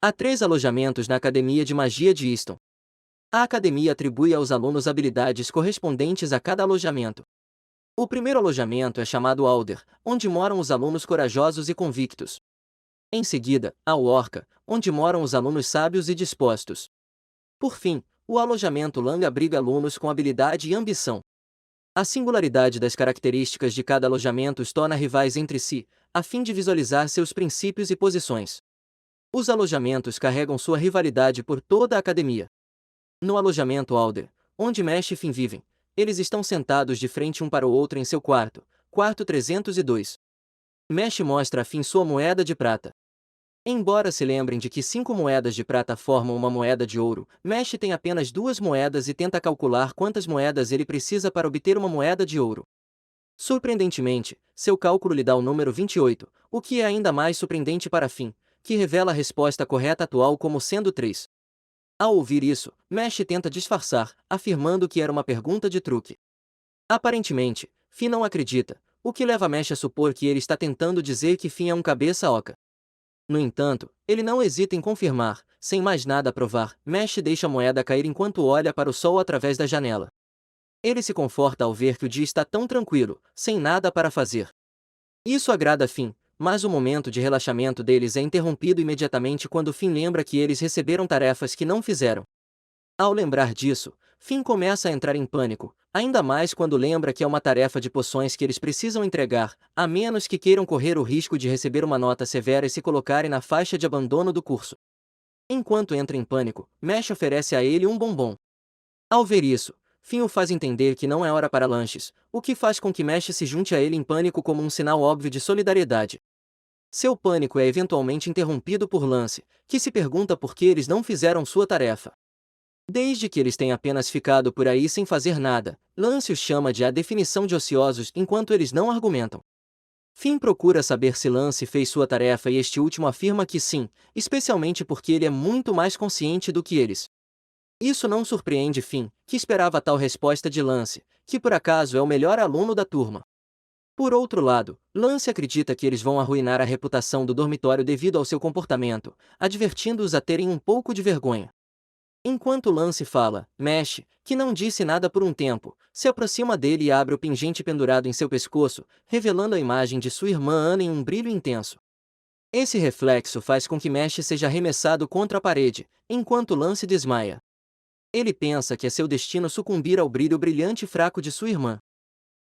Há 3 alojamentos na Academia de Magia de Easton. A academia atribui aos alunos habilidades correspondentes a cada alojamento. O primeiro alojamento é chamado Alder, onde moram os alunos corajosos e convictos. Em seguida, há o Orca, onde moram os alunos sábios e dispostos. Por fim, o alojamento Lang abriga alunos com habilidade e ambição. A singularidade das características de cada alojamento os torna rivais entre si, a fim de visualizar seus princípios e posições. Os alojamentos carregam sua rivalidade por toda a academia. No alojamento Alder, onde Mesh e Finn vivem, eles estão sentados de frente um para o outro em seu quarto 302. Mesh mostra a Finn sua moeda de prata. Embora se lembrem de que 5 moedas de prata formam uma moeda de ouro, Mesh tem apenas 2 moedas e tenta calcular quantas moedas ele precisa para obter uma moeda de ouro. Surpreendentemente, seu cálculo lhe dá o número 28, o que é ainda mais surpreendente para Finn, que revela a resposta correta atual como sendo 3. Ao ouvir isso, Mesh tenta disfarçar, afirmando que era uma pergunta de truque. Aparentemente, Finn não acredita, o que leva Mesh a supor que ele está tentando dizer que Finn é um cabeça oca. No entanto, ele não hesita em confirmar, sem mais nada a provar. Mesh deixa a moeda cair enquanto olha para o sol através da janela. Ele se conforta ao ver que o dia está tão tranquilo, sem nada para fazer. Isso agrada a Finn, mas o momento de relaxamento deles é interrompido imediatamente quando Finn lembra que eles receberam tarefas que não fizeram. Ao lembrar disso, Finn começa a entrar em pânico, ainda mais quando lembra que é uma tarefa de poções que eles precisam entregar, a menos que queiram correr o risco de receber uma nota severa e se colocarem na faixa de abandono do curso. Enquanto entra em pânico, Mesh oferece a ele um bombom. Ao ver isso, Finn o faz entender que não é hora para lanches, o que faz com que Mesh se junte a ele em pânico como um sinal óbvio de solidariedade. Seu pânico é eventualmente interrompido por Lance, que se pergunta por que eles não fizeram sua tarefa. Desde que eles têm apenas ficado por aí sem fazer nada, Lance os chama de a definição de ociosos enquanto eles não argumentam. Finn procura saber se Lance fez sua tarefa e este último afirma que sim, especialmente porque ele é muito mais consciente do que eles. Isso não surpreende Finn, que esperava tal resposta de Lance, que por acaso é o melhor aluno da turma. Por outro lado, Lance acredita que eles vão arruinar a reputação do dormitório devido ao seu comportamento, advertindo-os a terem um pouco de vergonha. Enquanto Lance fala, Mesh, que não disse nada por um tempo, se aproxima dele e abre o pingente pendurado em seu pescoço, revelando a imagem de sua irmã Anna em um brilho intenso. Esse reflexo faz com que Mesh seja arremessado contra a parede, enquanto Lance desmaia. Ele pensa que é seu destino sucumbir ao brilho brilhante e fraco de sua irmã.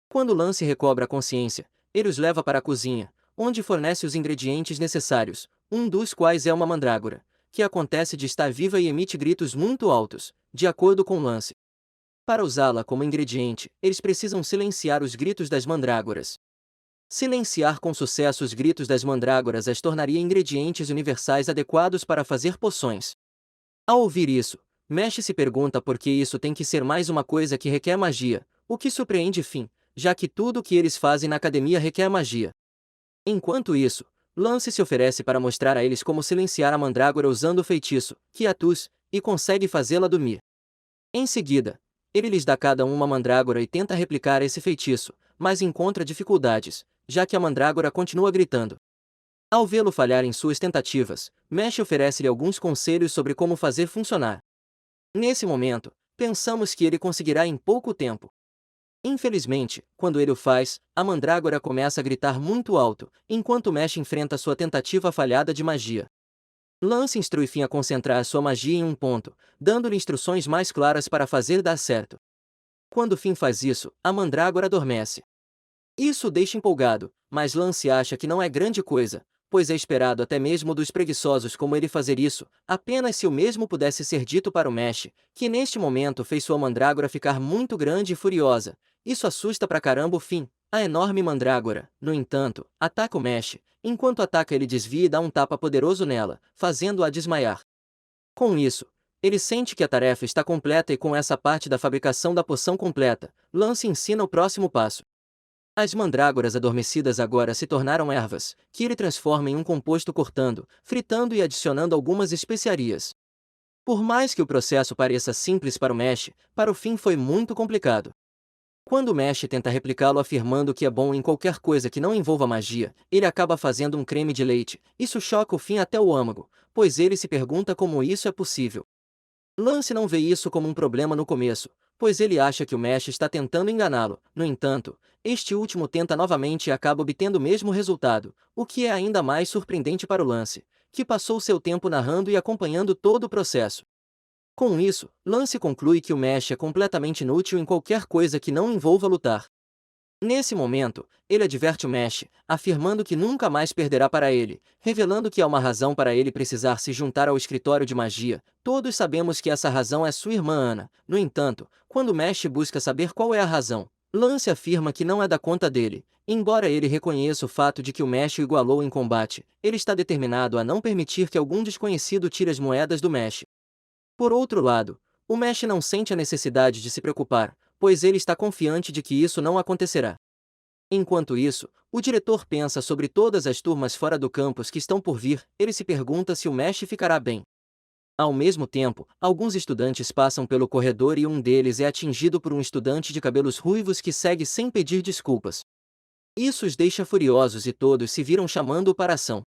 Quando Lance recobra a consciência, ele os leva para a cozinha, onde fornece os ingredientes necessários, um dos quais é uma mandrágora, que acontece de estar viva e emite gritos muito altos, de acordo com Lance. Para usá-la como ingrediente, eles precisam silenciar os gritos das mandrágoras. Silenciar com sucesso os gritos das mandrágoras as tornaria ingredientes universais adequados para fazer poções. Ao ouvir isso, Mesh se pergunta por que isso tem que ser mais uma coisa que requer magia, o que surpreende Finn, já que tudo o que eles fazem na academia requer magia. Enquanto isso, Lance se oferece para mostrar a eles como silenciar a mandrágora usando o feitiço, Quietus, e consegue fazê-la dormir. Em seguida, ele lhes dá cada um uma mandrágora e tenta replicar esse feitiço, mas encontra dificuldades, já que a mandrágora continua gritando. Ao vê-lo falhar em suas tentativas, Mesh oferece-lhe alguns conselhos sobre como fazer funcionar. Nesse momento, pensamos que ele conseguirá em pouco tempo. Infelizmente, quando ele o faz, a mandrágora começa a gritar muito alto, enquanto Mesh enfrenta sua tentativa falhada de magia. Lance instrui Finn a concentrar sua magia em um ponto, dando-lhe instruções mais claras para fazer dar certo. Quando Finn faz isso, a mandrágora adormece. Isso o deixa empolgado, mas Lance acha que não é grande coisa, pois é esperado até mesmo dos preguiçosos como ele fazer isso, apenas se o mesmo pudesse ser dito para o Mesh, que neste momento fez sua mandrágora ficar muito grande e furiosa. Isso assusta pra caramba o Finn. A enorme mandrágora, no entanto, ataca o Mesh, enquanto ataca ele desvia e dá um tapa poderoso nela, fazendo-a desmaiar. Com isso, ele sente que a tarefa está completa e com essa parte da fabricação da poção completa, Lance ensina o próximo passo. As mandrágoras adormecidas agora se tornaram ervas, que ele transforma em um composto cortando, fritando e adicionando algumas especiarias. Por mais que o processo pareça simples para o Mesh, para o Finn foi muito complicado. Quando Mesh tenta replicá-lo afirmando que é bom em qualquer coisa que não envolva magia, ele acaba fazendo um creme de leite. Isso choca o Finn até o âmago, pois ele se pergunta como isso é possível. Lance não vê isso como um problema no começo, pois ele acha que o Mesh está tentando enganá-lo. No entanto, este último tenta novamente e acaba obtendo o mesmo resultado, o que é ainda mais surpreendente para o Lance, que passou seu tempo narrando e acompanhando todo o processo. Com isso, Lance conclui que o Mesh é completamente inútil em qualquer coisa que não envolva lutar. Nesse momento, ele adverte o Mesh, afirmando que nunca mais perderá para ele, revelando que há uma razão para ele precisar se juntar ao escritório de magia. Todos sabemos que essa razão é sua irmã Ana. No entanto, quando Mesh busca saber qual é a razão, Lance afirma que não é da conta dele. Embora ele reconheça o fato de que o Mesh o igualou em combate, ele está determinado a não permitir que algum desconhecido tire as moedas do Mesh. Por outro lado, o Mesh não sente a necessidade de se preocupar, pois ele está confiante de que isso não acontecerá. Enquanto isso, o diretor pensa sobre todas as turmas fora do campus que estão por vir. Ele se pergunta se o Mesh ficará bem. Ao mesmo tempo, alguns estudantes passam pelo corredor e um deles é atingido por um estudante de cabelos ruivos que segue sem pedir desculpas. Isso os deixa furiosos e todos se viram chamando-o para ação.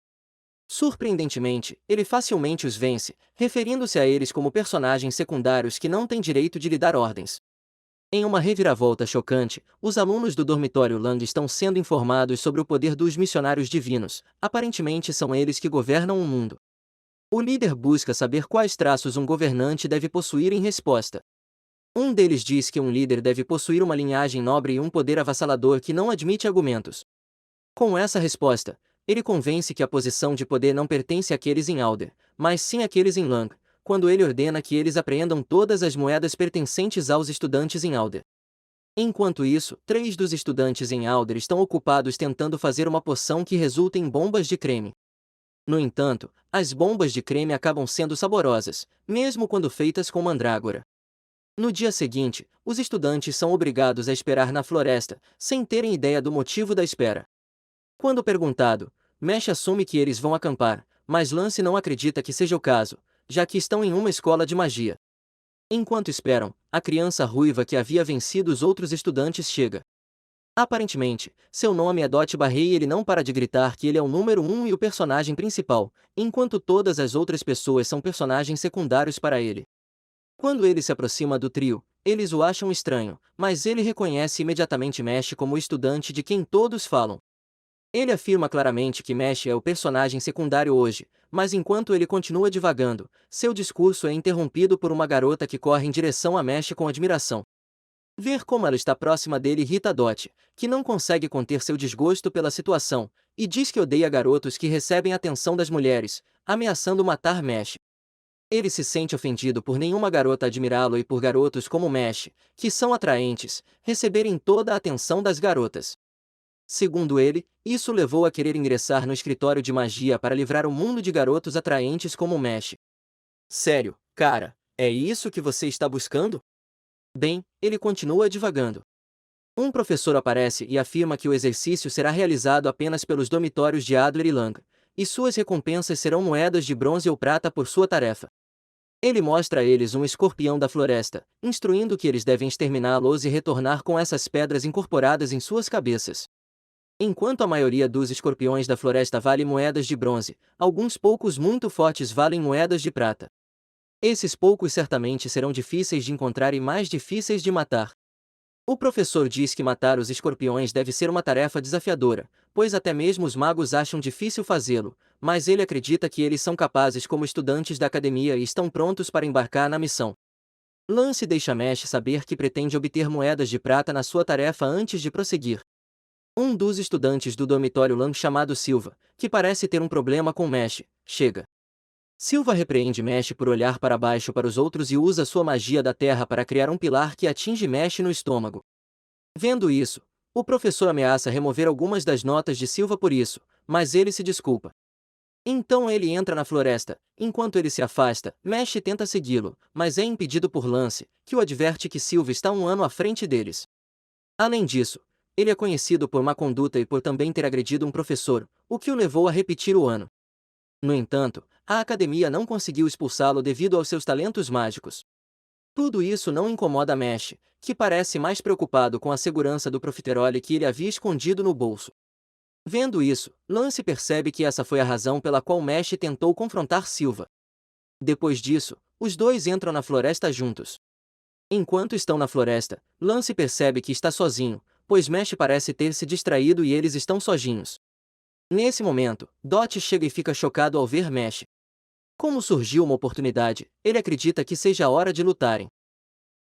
Surpreendentemente, ele facilmente os vence, referindo-se a eles como personagens secundários que não têm direito de lhe dar ordens. Em uma reviravolta chocante, os alunos do dormitório Lang estão sendo informados sobre o poder dos missionários divinos. Aparentemente são eles que governam o mundo. O líder busca saber quais traços um governante deve possuir em resposta. Um deles diz que um líder deve possuir uma linhagem nobre e um poder avassalador que não admite argumentos. Com essa resposta, ele convence que a posição de poder não pertence àqueles em Alder, mas sim àqueles em Lang, quando ele ordena que eles apreendam todas as moedas pertencentes aos estudantes em Alder. Enquanto isso, 3 dos estudantes em Alder estão ocupados tentando fazer uma poção que resulta em bombas de creme. No entanto, as bombas de creme acabam sendo saborosas, mesmo quando feitas com mandrágora. No dia seguinte, os estudantes são obrigados a esperar na floresta, sem terem ideia do motivo da espera. Quando perguntado, Mesh assume que eles vão acampar, mas Lance não acredita que seja o caso, já que estão em uma escola de magia. Enquanto esperam, a criança ruiva que havia vencido os outros estudantes chega. Aparentemente, seu nome é Dot Barrey e ele não para de gritar que ele é o número 1 e o personagem principal, enquanto todas as outras pessoas são personagens secundários para ele. Quando ele se aproxima do trio, eles o acham estranho, mas ele reconhece imediatamente Mesh como o estudante de quem todos falam. Ele afirma claramente que Mesh é o personagem secundário hoje, mas enquanto ele continua divagando, seu discurso é interrompido por uma garota que corre em direção a Mesh com admiração. Ver como ela está próxima dele irrita Dot, que não consegue conter seu desgosto pela situação, e diz que odeia garotos que recebem a atenção das mulheres, ameaçando matar Mesh. Ele se sente ofendido por nenhuma garota admirá-lo e por garotos como Mesh, que são atraentes, receberem toda a atenção das garotas. Segundo ele, isso levou a querer ingressar no escritório de magia para livrar o mundo de garotos atraentes como Mesh. Sério, cara, é isso que você está buscando? Bem, ele continua divagando. Um professor aparece e afirma que o exercício será realizado apenas pelos dormitórios de Adler e Lang, e suas recompensas serão moedas de bronze ou prata por sua tarefa. Ele mostra a eles um escorpião da floresta, instruindo que eles devem exterminá-los e retornar com essas pedras incorporadas em suas cabeças. Enquanto a maioria dos escorpiões da floresta vale moedas de bronze, alguns poucos muito fortes valem moedas de prata. Esses poucos certamente serão difíceis de encontrar e mais difíceis de matar. O professor diz que matar os escorpiões deve ser uma tarefa desafiadora, pois até mesmo os magos acham difícil fazê-lo, mas ele acredita que eles são capazes como estudantes da academia e estão prontos para embarcar na missão. Lance deixa Mesh saber que pretende obter moedas de prata na sua tarefa antes de prosseguir. Um dos estudantes do dormitório Lang chamado Silva, que parece ter um problema com Mesh, chega. Silva repreende Mesh por olhar para baixo para os outros e usa sua magia da terra para criar um pilar que atinge Mesh no estômago. Vendo isso, o professor ameaça remover algumas das notas de Silva por isso, mas ele se desculpa. Então ele entra na floresta. Enquanto ele se afasta, Mesh tenta segui-lo, mas é impedido por Lance, que o adverte que Silva está um ano à frente deles. Além disso, ele é conhecido por má conduta e por também ter agredido um professor, o que o levou a repetir o ano. No entanto, a academia não conseguiu expulsá-lo devido aos seus talentos mágicos. Tudo isso não incomoda Mesh, que parece mais preocupado com a segurança do profiterole que ele havia escondido no bolso. Vendo isso, Lance percebe que essa foi a razão pela qual Mesh tentou confrontar Silva. Depois disso, os dois entram na floresta juntos. Enquanto estão na floresta, Lance percebe que está sozinho, pois Mesh parece ter se distraído e eles estão sozinhos. Nesse momento, Dot chega e fica chocado ao ver Mesh. Como surgiu uma oportunidade, ele acredita que seja a hora de lutarem.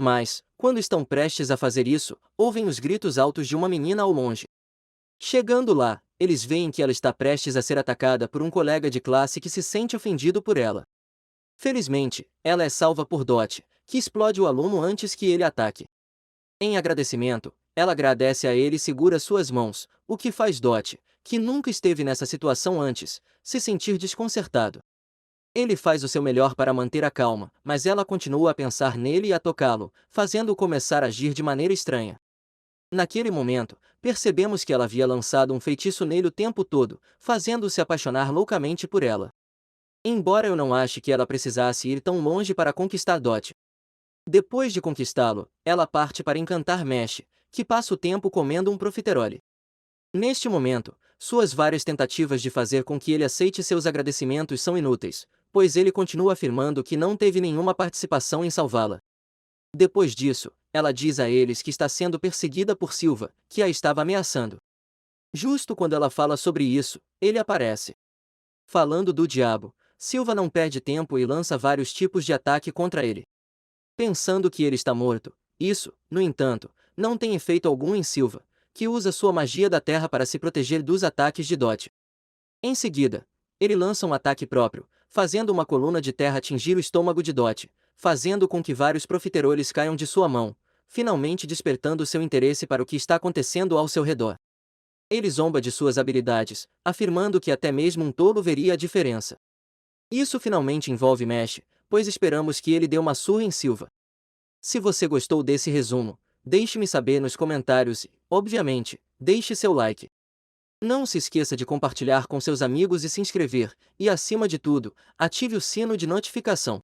Mas, quando estão prestes a fazer isso, ouvem os gritos altos de uma menina ao longe. Chegando lá, eles veem que ela está prestes a ser atacada por um colega de classe que se sente ofendido por ela. Felizmente, ela é salva por Dot, que explode o aluno antes que ele ataque. Em agradecimento, ela agradece a ele e segura suas mãos, o que faz Dot, que nunca esteve nessa situação antes, se sentir desconcertado. Ele faz o seu melhor para manter a calma, mas ela continua a pensar nele e a tocá-lo, fazendo-o começar a agir de maneira estranha. Naquele momento, percebemos que ela havia lançado um feitiço nele o tempo todo, fazendo-o se apaixonar loucamente por ela. Embora eu não ache que ela precisasse ir tão longe para conquistar Dot. Depois de conquistá-lo, ela parte para encantar Mesh, que passa o tempo comendo um profiterole. Neste momento, suas várias tentativas de fazer com que ele aceite seus agradecimentos são inúteis, pois ele continua afirmando que não teve nenhuma participação em salvá-la. Depois disso, ela diz a eles que está sendo perseguida por Silva, que a estava ameaçando. Justo quando ela fala sobre isso, ele aparece. Falando do diabo, Silva não perde tempo e lança vários tipos de ataque contra ele. Pensando que ele está morto, isso, no entanto, não tem efeito algum em Silva, que usa sua magia da terra para se proteger dos ataques de Dot. Em seguida, ele lança um ataque próprio, fazendo uma coluna de terra atingir o estômago de Dot, fazendo com que vários profiteroles caiam de sua mão, finalmente despertando seu interesse para o que está acontecendo ao seu redor. Ele zomba de suas habilidades, afirmando que até mesmo um tolo veria a diferença. Isso finalmente envolve Mesh, pois esperamos que ele dê uma surra em Silva. Se você gostou desse resumo, deixe-me saber nos comentários e, obviamente, deixe seu like. Não se esqueça de compartilhar com seus amigos e se inscrever, e acima de tudo, ative o sino de notificação.